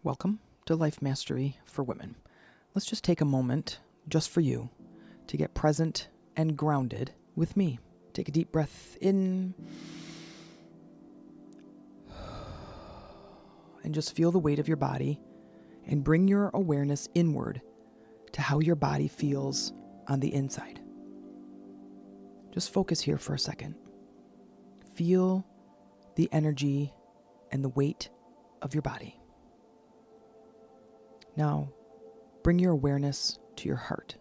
Welcome to Life Mastery for Women. Let's just take a moment, just for you, to get present and grounded with me. Take a deep breath in and just feel the weight of your body and bring your awareness inward to how your body feels on the inside. Just focus here for a second. Feel the energy and the weight of your body. Now, bring your awareness to your heart.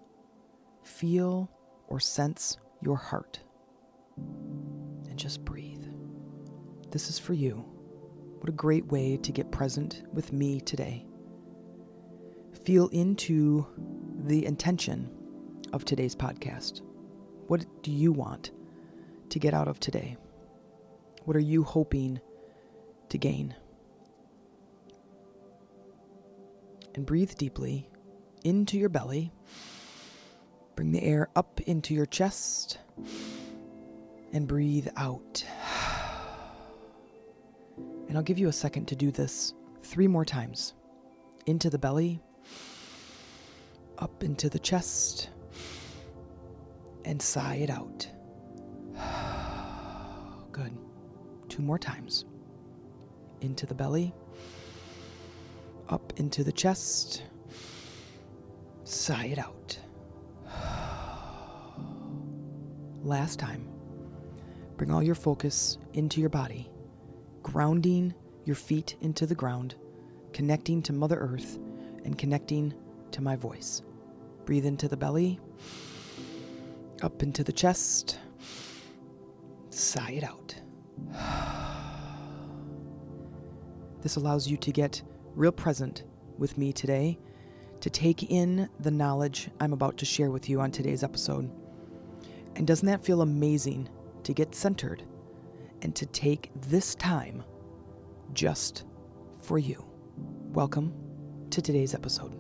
Feel or sense your heart. And just breathe. This is for you. What a great way to get present with me today. Feel into the intention of today's podcast. What do you want to get out of today? What are you hoping to gain? And breathe deeply into your belly. Bring the air up into your chest and breathe out. And I'll give you a second to do this 3 more times. Into the belly, up into the chest, and sigh it out. Good. 2 more times. Into the belly, up into the chest, sigh it out. Last time. Bring all your focus into your body, grounding your feet into the ground, connecting to Mother Earth, and connecting to my voice. Breathe into the belly, up into the chest, sigh it out. This allows you to get real present with me today, to take in the knowledge I'm about to share with you on today's episode. And doesn't that feel amazing to get centered and to take this time just for you? Welcome to today's episode.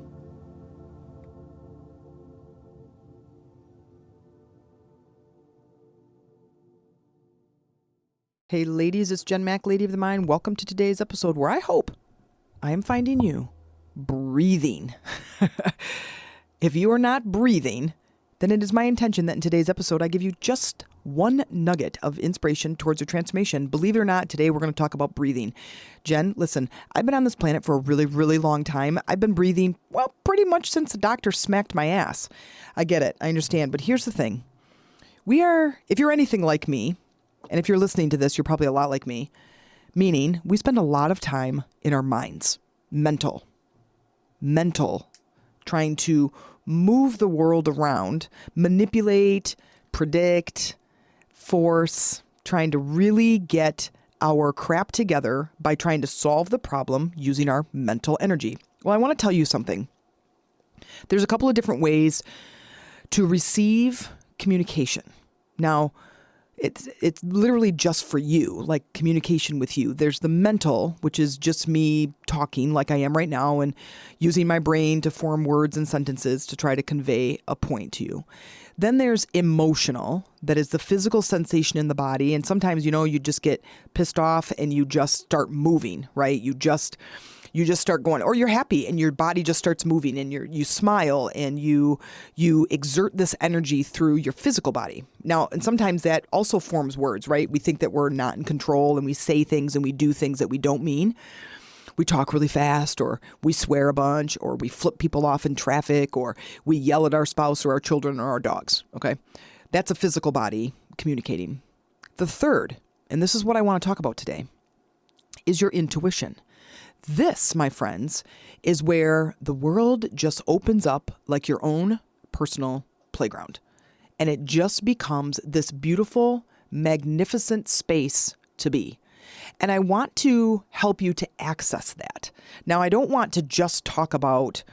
Hey ladies, it's Jen Mack, Lady of the Mind. Welcome to today's episode where I hope I am finding you breathing. If you are not breathing, then it is my intention that in today's episode I give you just one nugget of inspiration towards your transformation. Believe it or not, today we're going to talk about breathing. Jen, listen, I've been on this planet for a really, really long time. I've been breathing, well, pretty much since the doctor smacked my ass. I get it. I understand. But here's the thing. If you're anything like me, and if you're listening to this, you're probably a lot like me, meaning we spend a lot of time in our minds, mental, trying to move the world around, manipulate, predict, force, trying to really get our crap together by trying to solve the problem using our mental energy. Well, I want to tell you something. There's a couple of different ways to receive communication. Now, it's literally just for you, like communication with you. There's the mental, which is just me talking like I am right now and using my brain to form words and sentences to try to convey a point to you. Then there's emotional, that is the physical sensation in the body. And sometimes, you just get pissed off and you just start moving, right? You just start going, or you're happy and your body just starts moving and you smile and you exert this energy through your physical body. Now, and sometimes that also forms words, right? We think that we're not in control and we say things and we do things that we don't mean. We talk really fast, or we swear a bunch, or we flip people off in traffic, or we yell at our spouse or our children or our dogs, okay? That's a physical body communicating. The third, and this is what I want to talk about today, is your intuition. This, my friends, is where the world just opens up like your own personal playground. And it just becomes this beautiful, magnificent space to be. And I want to help you to access that. Now, I don't want to just talk about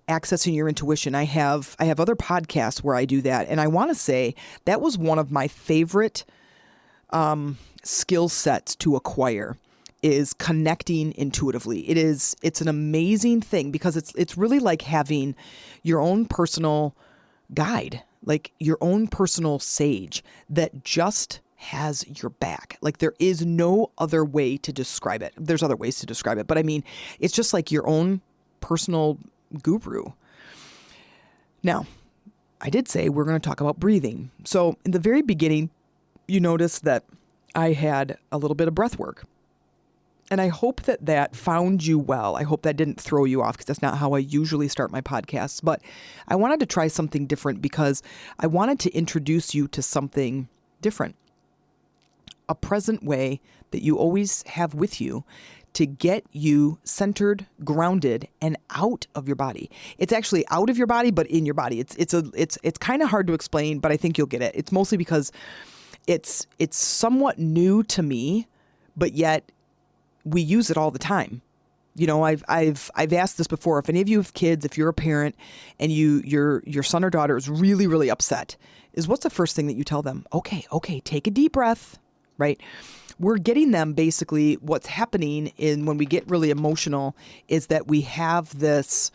accessing your intuition. I have other podcasts where I do that. And I want to say that was one of my favorite skill sets to acquire, is connecting intuitively. It's an amazing thing because it's really like having your own personal guide, like your own personal sage that just has your back. Like there is no other way to describe it. There's other ways to describe it, but I mean, it's just like your own personal guru. Now, I did say we're going to talk about breathing. So in the very beginning, you notice that I had a little bit of breath work. And I hope that that found you well. I hope that didn't throw you off because that's not how I usually start my podcasts. But I wanted to try something different because I wanted to introduce you to something different. A present way that you always have with you to get you centered, grounded, and out of your body. It's actually out of your body, but in your body. It's kind of hard to explain, but I think you'll get it. It's mostly because it's somewhat new to me, but yet we use it all the time. You know, I've asked this before. If any of you have kids, if you're a parent and your son or daughter is really, really upset, what's the first thing that you tell them? Okay, take a deep breath, right? We're getting them basically what's happening when we get really emotional is that we have this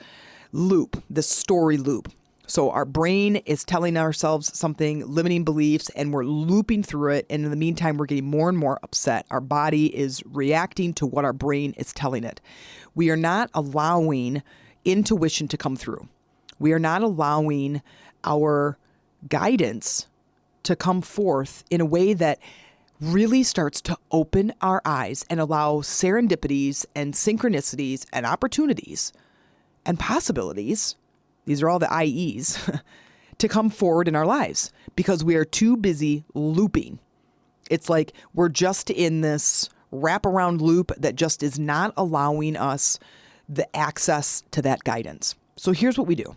loop, this story loop. So our brain is telling ourselves something, limiting beliefs, and we're looping through it. And in the meantime, we're getting more and more upset. Our body is reacting to what our brain is telling it. We are not allowing intuition to come through. We are not allowing our guidance to come forth in a way that really starts to open our eyes and allow serendipities and synchronicities and opportunities and possibilities, these are all the IEs, to come forward in our lives because we are too busy looping. It's like we're just in this wraparound loop that just is not allowing us the access to that guidance. So here's what we do.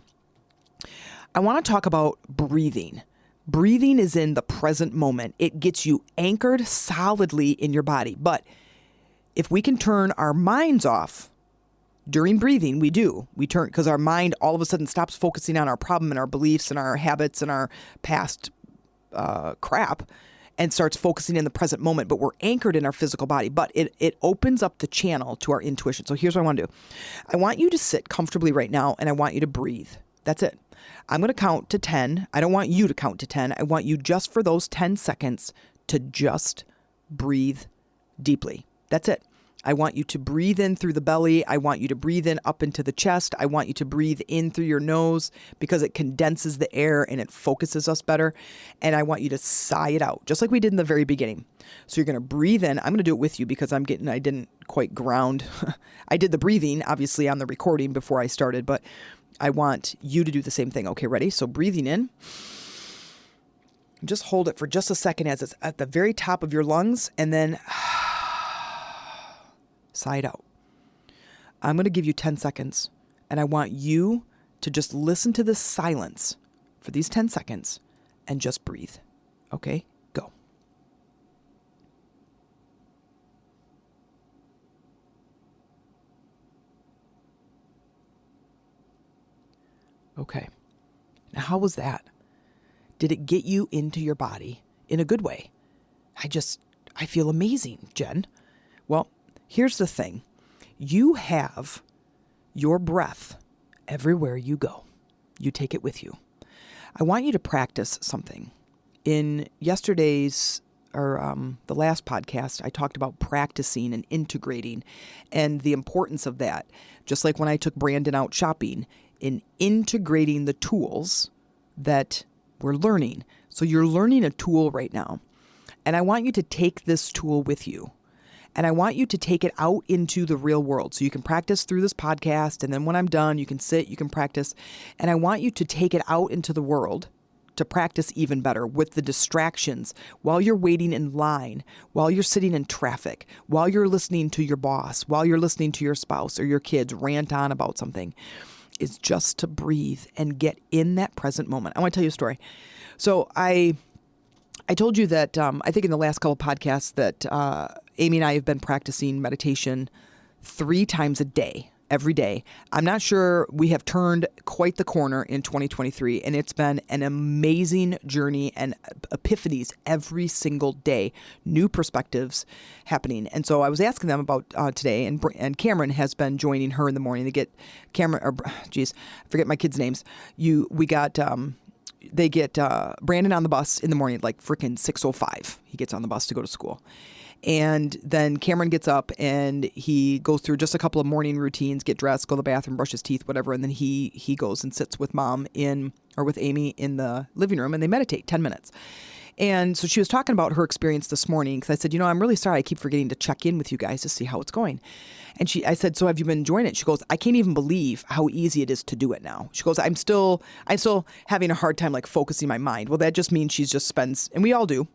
I want to talk about breathing. Breathing is in the present moment. It gets you anchored solidly in your body. But if we can turn our minds off during breathing, we do. We turn because our mind all of a sudden stops focusing on our problem and our beliefs and our habits and our past crap and starts focusing in the present moment. But we're anchored in our physical body. But it opens up the channel to our intuition. So here's what I want to do. I want you to sit comfortably right now and I want you to breathe. That's it. I'm going to count to 10. I don't want you to count to 10. I want you just for those 10 seconds to just breathe deeply. That's it. I want you to breathe in through the belly. I want you to breathe in up into the chest. I want you to breathe in through your nose because it condenses the air and it focuses us better. And I want you to sigh it out, just like we did in the very beginning. So you're going to breathe in. I'm going to do it with you because I didn't quite ground. I did the breathing, obviously, on the recording before I started, but I want you to do the same thing. Okay, ready? So breathing in. Just hold it for just a second as it's at the very top of your lungs and then sigh it out. I'm going to give you 10 seconds and I want you to just listen to this silence for these 10 seconds and just breathe. Okay, go. Okay. Now, how was that? Did it get you into your body in a good way? I feel amazing, Jen. Well, here's the thing. You have your breath everywhere you go. You take it with you. I want you to practice something. In yesterday's the last podcast, I talked about practicing and integrating and the importance of that. Just like when I took Brandon out shopping, in integrating the tools that we're learning. So you're learning a tool right now. And I want you to take this tool with you. And I want you to take it out into the real world. So you can practice through this podcast. And then when I'm done, you can sit, you can practice. And I want you to take it out into the world to practice even better with the distractions while you're waiting in line, while you're sitting in traffic, while you're listening to your boss, while you're listening to your spouse or your kids rant on about something. Is just to breathe and get in that present moment. I want to tell you a story. So I told you that I think in the last couple of podcasts that Amy and I have been practicing meditation 3 times a day, every day. I'm not sure we have turned quite the corner in 2023, and it's been an amazing journey and epiphanies every single day, new perspectives happening. And so I was asking them about today, and Cameron has been joining her in the morning to get Cameron, I forget my kids' names. We got they get Brandon on the bus in the morning, like freaking 6:05. He gets on the bus to go to school. And then Cameron gets up and he goes through just a couple of morning routines, get dressed, go to the bathroom, brush his teeth, whatever. And then he goes and sits with mom or with Amy in the living room, and they meditate 10 minutes. And so she was talking about her experience this morning, because I said, I'm really sorry. I keep forgetting to check in with you guys to see how it's going. And I said, so have you been enjoying it? She goes, I can't even believe how easy it is to do it now. She goes, I'm still having a hard time like focusing my mind. Well, that just means she just spends, and we all do,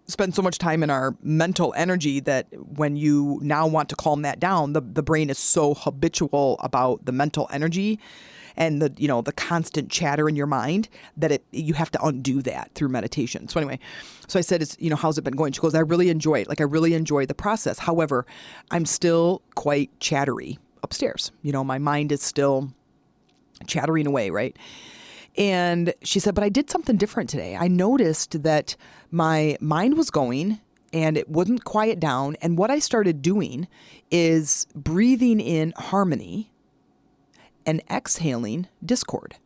spend so much time in our mental energy that when you now want to calm that down, the brain is so habitual about the mental energy and the constant chatter in your mind that you have to undo that through meditation. So anyway, so I said, how's it been going? She goes, I really enjoy it. Like I really enjoy the process. However, I'm still quite chattery upstairs. My mind is still chattering away, right? And she said, but I did something different today. I noticed that my mind was going and it wouldn't quiet down. And what I started doing is breathing in harmony and exhaling discord.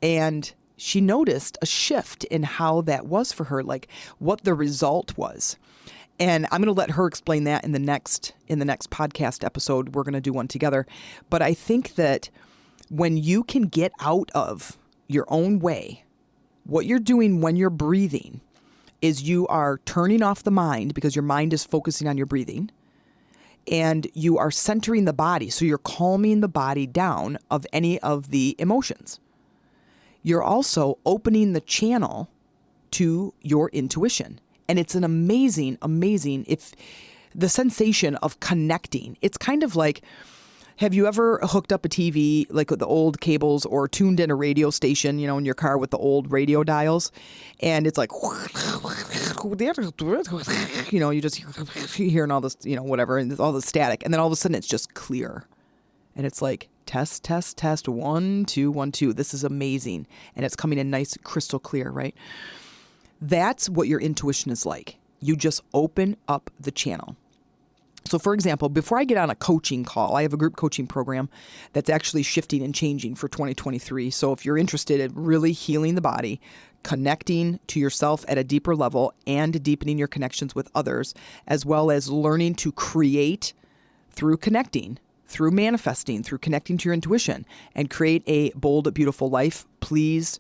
And she noticed a shift in how that was for her, like what the result was. And I'm going to let her explain that in the next podcast episode. We're going to do one together. But I think that when you can get out of your own way, what you're doing when you're breathing is you are turning off the mind, because your mind is focusing on your breathing, and you are centering the body. So you're calming the body down of any of the emotions. You're also opening the channel to your intuition. And it's an amazing, if the sensation of connecting, it's kind of like, have you ever hooked up a TV, like with the old cables, or tuned in a radio station, in your car with the old radio dials? And it's like, you just hearing all this, whatever, and all the static. And then all of a sudden it's just clear. And it's like, test, test, test, 1, 2, 1, 2. This is amazing. And it's coming in nice, crystal clear, right? That's what your intuition is like. You just open up the channel. So for example, before I get on a coaching call, I have a group coaching program that's actually shifting and changing for 2023. So if you're interested in really healing the body, connecting to yourself at a deeper level, and deepening your connections with others, as well as learning to create through connecting, through manifesting, through connecting to your intuition, and create a bold, beautiful life, please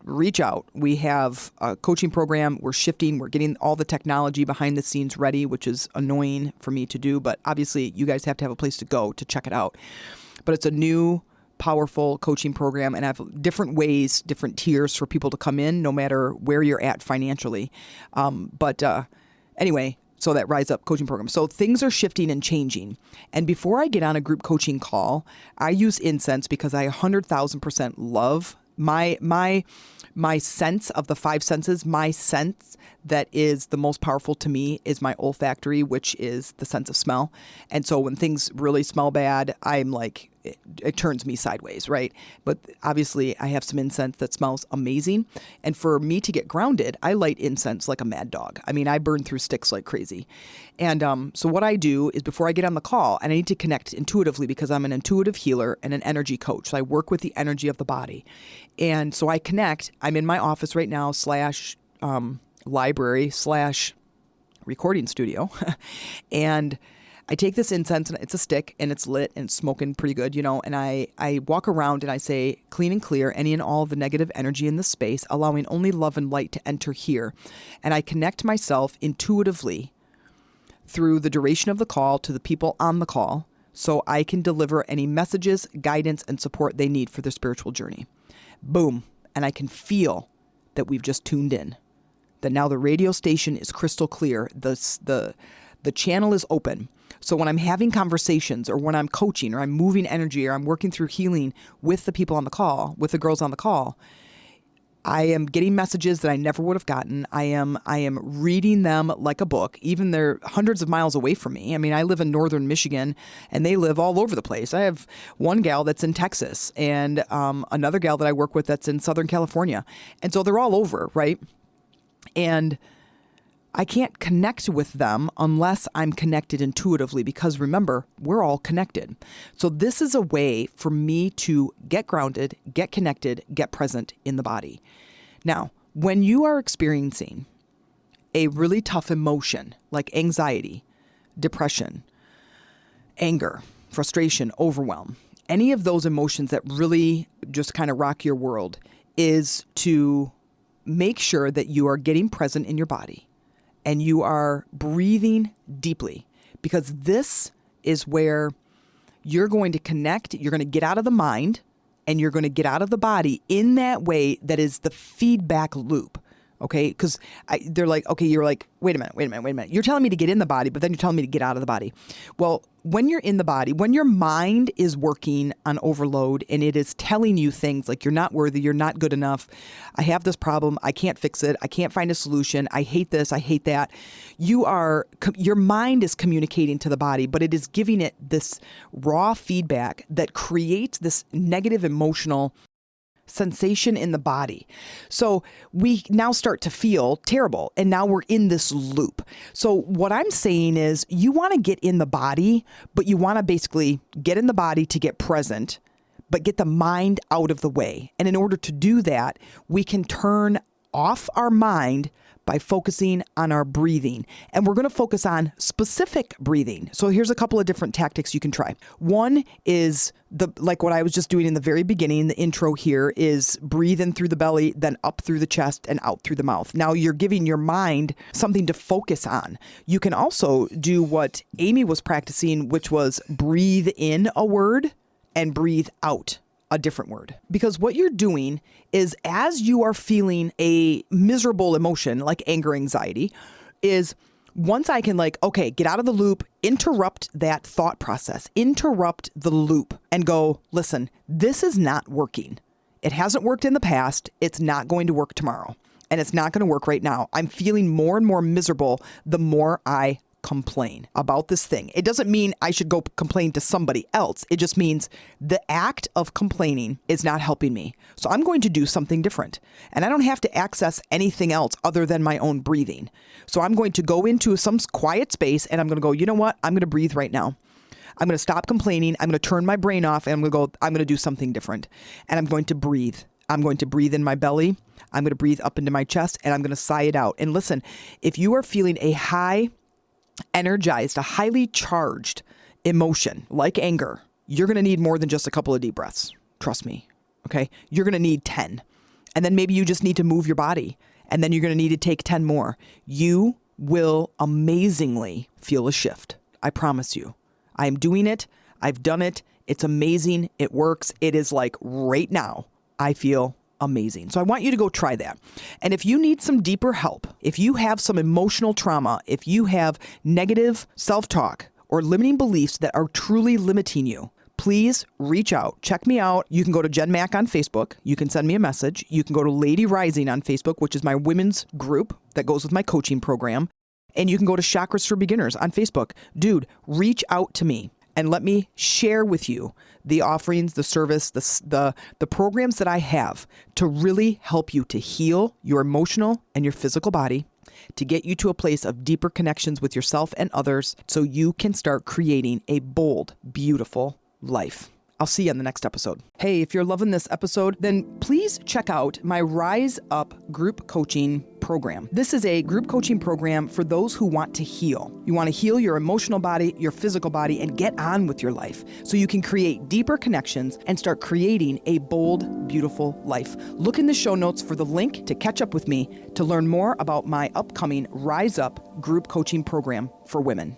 reach out. We have a coaching program. We're shifting. We're getting all the technology behind the scenes ready, which is annoying for me to do. But obviously, you guys have to have a place to go to check it out. But it's a new, powerful coaching program, and I have different ways, different tiers for people to come in, no matter where you're at financially. Anyway, so that Rise Up coaching program. So things are shifting and changing. And before I get on a group coaching call, I use incense because I 100,000% love my sense of the 5 senses. My sense that is the most powerful to me is my olfactory, which is the sense of smell. And so when things really smell bad, I'm like, it turns me sideways, right? But obviously I have some incense that smells amazing. And for me to get grounded, I light incense like a mad dog. I mean, I burn through sticks like crazy. And so what I do is, before I get on the call, and I need to connect intuitively, because I'm an intuitive healer and an energy coach. So I work with the energy of the body. And so I connect. I'm in my office right now, / library / recording studio. And I take this incense, and it's a stick, and it's lit, and it's smoking pretty good, and I walk around and I say, clean and clear any and all of the negative energy in the space, allowing only love and light to enter here. And I connect myself intuitively through the duration of the call to the people on the call, so I can deliver any messages, guidance, and support they need for their spiritual journey. Boom. And I can feel that we've just tuned in, that now the radio station is crystal clear. The channel is open. So when I'm having conversations, or when I'm coaching, or I'm moving energy, or I'm working through healing with the people on the call, with the girls on the call, I am getting messages that I never would have gotten. I am reading them like a book, even they're hundreds of miles away from me. I mean, I live in northern Michigan, and they live all over the place. I have one gal that's in Texas, and another gal that I work with that's in Southern California. And so they're all over, right? And I can't connect with them unless I'm connected intuitively, because remember, we're all connected. So this is a way for me to get grounded, get connected, get present in the body. Now, when you are experiencing a really tough emotion like anxiety, depression, anger, frustration, overwhelm, any of those emotions that really just kind of rock your world, is to make sure that you are getting present in your body and you are breathing deeply, because this is where you're going to connect, you're going to get out of the mind and you're going to get out of the body in that way that is the feedback loop. Okay, because they're like, okay, you're like, wait a minute. You're telling me to get in the body, but then you're telling me to get out of the body. Well, when you're in the body, when your mind is working on overload and it is telling you things like you're not worthy, you're not good enough, I have this problem, I can't fix it, I can't find a solution, I hate this, I hate that. Your mind is communicating to the body, but it is giving it this raw feedback that creates this negative emotional sensation in the body. So we now start to feel terrible, and now we're in this loop. So what I'm saying is you want to get in the body, but you want to basically get in the body to get present, but get the mind out of the way. And in order to do that, we can turn off our mind by focusing on our breathing. And we're going to focus on specific breathing. So here's a couple of different tactics you can try. One is like what I was just doing in the very beginning, the intro here is breathe in through the belly, then up through the chest and out through the mouth. Now you're giving your mind something to focus on. You can also do what Amy was practicing, which was breathe in a word and breathe out a different word. Because what you're doing is, as you are feeling a miserable emotion like anger, anxiety, is once I can okay, get out of the loop, interrupt that thought process, interrupt the loop and go, listen, this is not working. It hasn't worked in the past. It's not going to work tomorrow. And it's not going to work right now. I'm feeling more and more miserable the more I complain about this thing. It doesn't mean I should go complain to somebody else. It just means the act of complaining is not helping me. So I'm going to do something different. And I don't have to access anything else other than my own breathing. So I'm going to go into some quiet space and I'm going to go, you know what? I'm going to breathe right now. I'm going to stop complaining. I'm going to turn my brain off and I'm going to do something different. And I'm going to breathe. I'm going to breathe in my belly. I'm going to breathe up into my chest and I'm going to sigh it out. And listen, if you are feeling a energized, a highly charged emotion like anger, you're going to need more than just a couple of deep breaths. Trust me. Okay. You're going to need 10. And then maybe you just need to move your body. And then you're going to need to take 10 more. You will amazingly feel a shift. I promise you. I'm doing it. I've done it. It's amazing. It works. It is like right now, I feel amazing. So I want you to go try that. And if you need some deeper help, if you have some emotional trauma, if you have negative self-talk or limiting beliefs that are truly limiting you, please reach out. Check me out. You can go to Jen Mack on Facebook. You can send me a message. You can go to Lady Rising on Facebook, which is my women's group that goes with my coaching program. And you can go to Chakras for Beginners on Facebook. Dude, reach out to me and let me share with you the offerings, the service, the programs that I have to really help you to heal your emotional and your physical body, to get you to a place of deeper connections with yourself and others so you can start creating a bold, beautiful life. I'll see you on the next episode. Hey, if you're loving this episode, then please check out my Rise Up group coaching program. This is a group coaching program for those who want to heal. You want to heal your emotional body, your physical body, and get on with your life so you can create deeper connections and start creating a bold, beautiful life. Look in the show notes for the link to catch up with me to learn more about my upcoming Rise Up group coaching program for women.